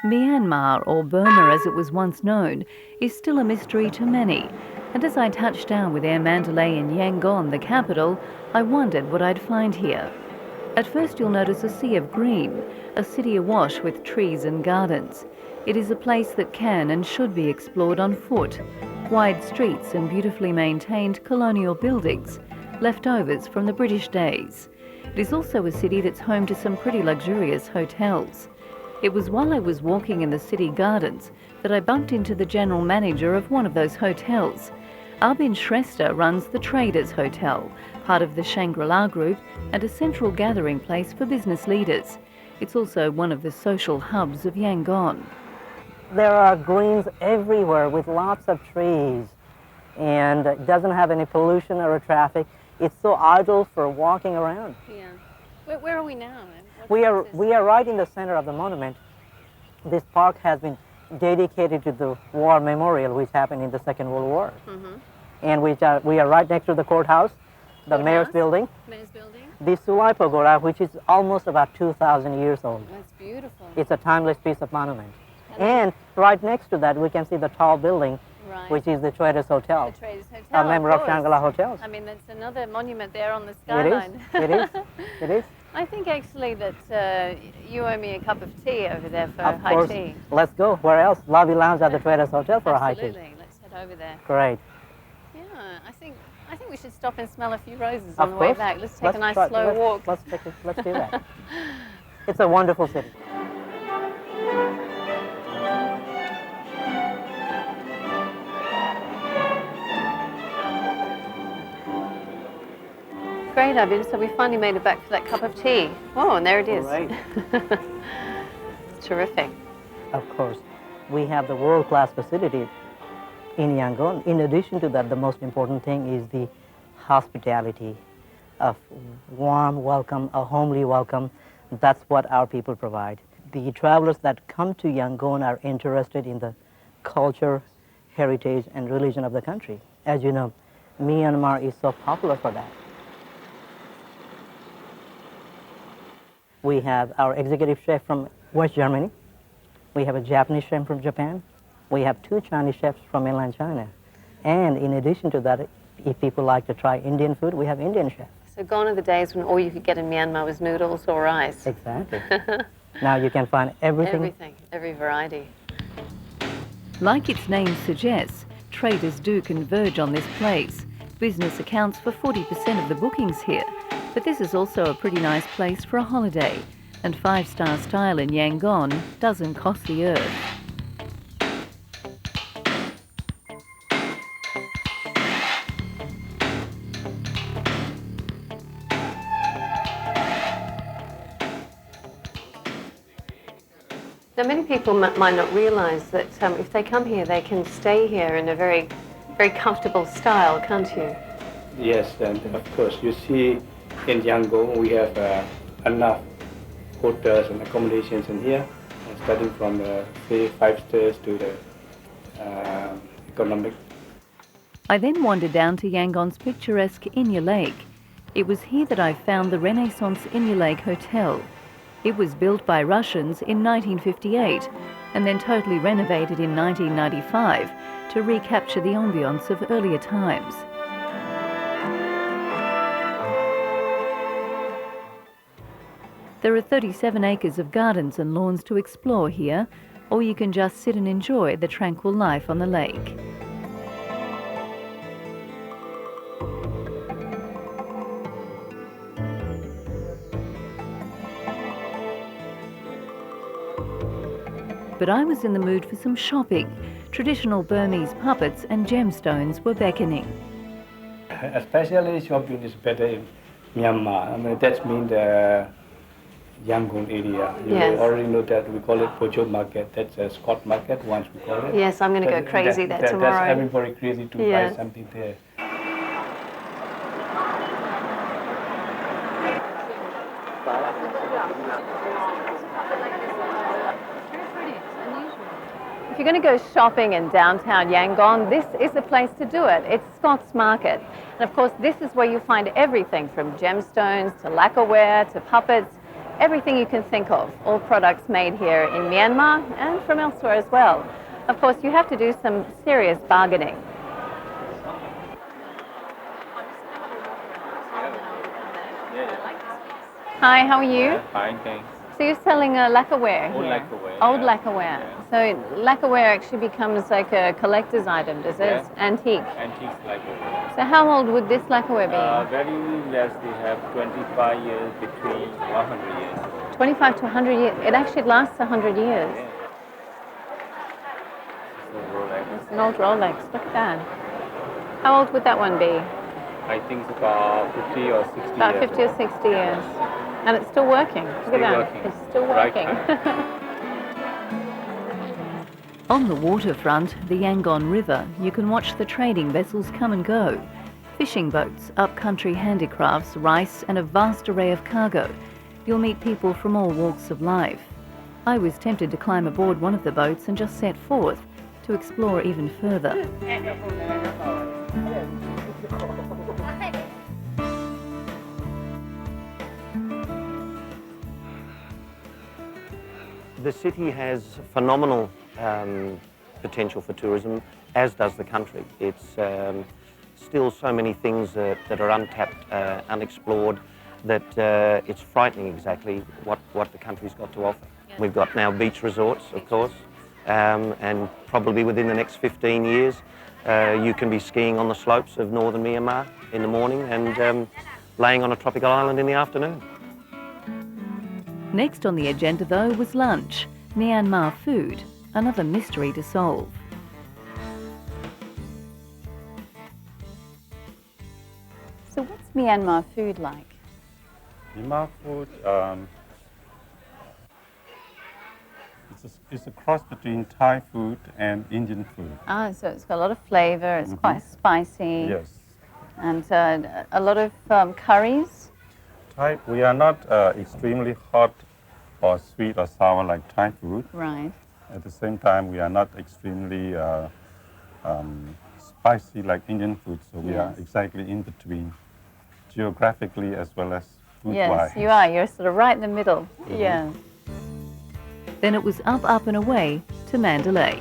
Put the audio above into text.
Myanmar, or Burma as it was once known, is still a mystery to many. And as I touched down with Air Mandalay in Yangon, the capital, I wondered what I'd find here. At first you'll notice a sea of green, a city awash with trees and gardens. It is a place that can and should be explored on foot. Wide streets and beautifully maintained colonial buildings, leftovers from the British days. It is also a city that's home to some pretty luxurious hotels. It was while I was walking in the city gardens that I bumped into the general manager of one of those hotels. Arvind Shrestha runs the Traders Hotel, part of the Shangri-la group and a central gathering place for business leaders. It's also one of the social hubs of Yangon. There are greens everywhere with lots of trees, and it doesn't have any pollution or traffic. It's so ideal for walking around. Yeah. Where are we now? We are right in the center of the monument. This park has been dedicated to the war memorial which happened in the Second World War. Mm-hmm. And we are right next to the courthouse, the mayor's building. Mayor's building. The Sulai Pagoda, which is almost about 2,000 years old. That's beautiful. It's a timeless piece of monument. And right next to that, we can see the tall building, right, which is the Traders Hotel. The Traders Hotel, a member of Shangri-la Hotels. I mean, that's another monument there on the skyline. It is. It is. I think actually that you owe me a cup of tea over there for of high course. tea. Let's go. Where else? Lobby lounge at the Traders Hotel for a high tea. Absolutely. Let's head over there. Great. Yeah, I think we should stop and smell a few roses Of on the way course. back. Let's take a nice slow walk. Let's do that. It's a wonderful city. Great, Arvind. So we finally made it back for that cup of tea. Oh, and there it is. Right. Terrific. Of course, we have the world-class facility in Yangon. In addition to that, the most important thing is the hospitality, a warm welcome, a homely welcome. That's what our people provide. The travelers that come to Yangon are interested in the culture, heritage, and religion of the country. As you know, Myanmar is so popular for that. We have our executive chef from West Germany. We have a Japanese chef from Japan. We have 2 Chinese chefs from mainland China. And in addition to that, if people like to try Indian food, we have Indian chefs. So gone are the days when all you could get in Myanmar was noodles or rice. Exactly. Now you can find everything. Everything, every variety. Like its name suggests, traders do converge on this place. Business accounts for 40% of the bookings here. But this is also a pretty nice place for a holiday, and 5-star style in Yangon doesn't cost the earth. Now, many people might not realise that if they come here, they can stay here in a very, very comfortable style, can't you? Yes, and of course, you see in Yangon we have enough hotels and accommodations in here, starting from say 5 stars to the economic. I then wandered down to Yangon's picturesque Inya Lake. It was here that I found the Renaissance Inya Lake Hotel. It was built by Russians in 1958 and then totally renovated in 1995 to recapture the ambience of earlier times. There are 37 acres of gardens and lawns to explore here, or you can just sit and enjoy the tranquil life on the lake. But I was in the mood for some shopping. Traditional Burmese puppets and gemstones were beckoning. Especially shopping is better in Myanmar. I mean, that means the Yangon area. You already know that we call it Pocho Market. That's a Scott Market, once we call it. Yes, I'm going to go crazy there tomorrow. That's everybody crazy to buy something there. If you're going to go shopping in downtown Yangon, this is the place to do it. It's Scott's Market. And of course, this is where you find everything from gemstones to lacquerware to puppets, everything you can think of, all products made here in Myanmar and from elsewhere as well. Of course, you have to do some serious bargaining. Hi, how are you? Fine, thanks. So you're selling lacquerware Old here? lacquerware, Old yeah. lacquerware. Yeah. So lacquerware actually becomes like a collector's item, does it? Yeah. Antique. Antiques lacquerware. So how old would this lacquerware be? Very less, they have 25 years between 100 years. 25 to 100 years. It actually lasts 100 years. Yeah. So Rolex. It's an old Rolex. Look at that. How old would that one be? I think it's about 50 or 60 About years. 50 or 60 years. And it's still working. Look Still at that. working. It's still Right working. On the waterfront, the Yangon River, you can watch the trading vessels come and go. Fishing boats, upcountry handicrafts, rice and a vast array of cargo. You'll meet people from all walks of life. I was tempted to climb aboard one of the boats and just set forth to explore even further. The city has phenomenal potential for tourism, as does the country. It's still so many things that are untapped, unexplored, that it's frightening exactly what the country's got to offer. We've got now beach resorts, of course, and probably within the next 15 years, you can be skiing on the slopes of northern Myanmar in the morning and laying on a tropical island in the afternoon. Next on the agenda, though, was lunch. Myanmar food, another mystery to solve. So what's Myanmar food like? Myanmar food, it's a cross between Thai food and Indian food. Ah, so it's got a lot of flavor, it's quite spicy. Yes. And a lot of curries. Thai, we are not extremely hot or sweet or sour like Thai food. Right. At the same time, we are not extremely spicy like Indian food. So we are exactly in between, geographically as well as food-wise. Yes, you are. You're sort of right in the middle. Yeah. Then it was up, up and away to Mandalay.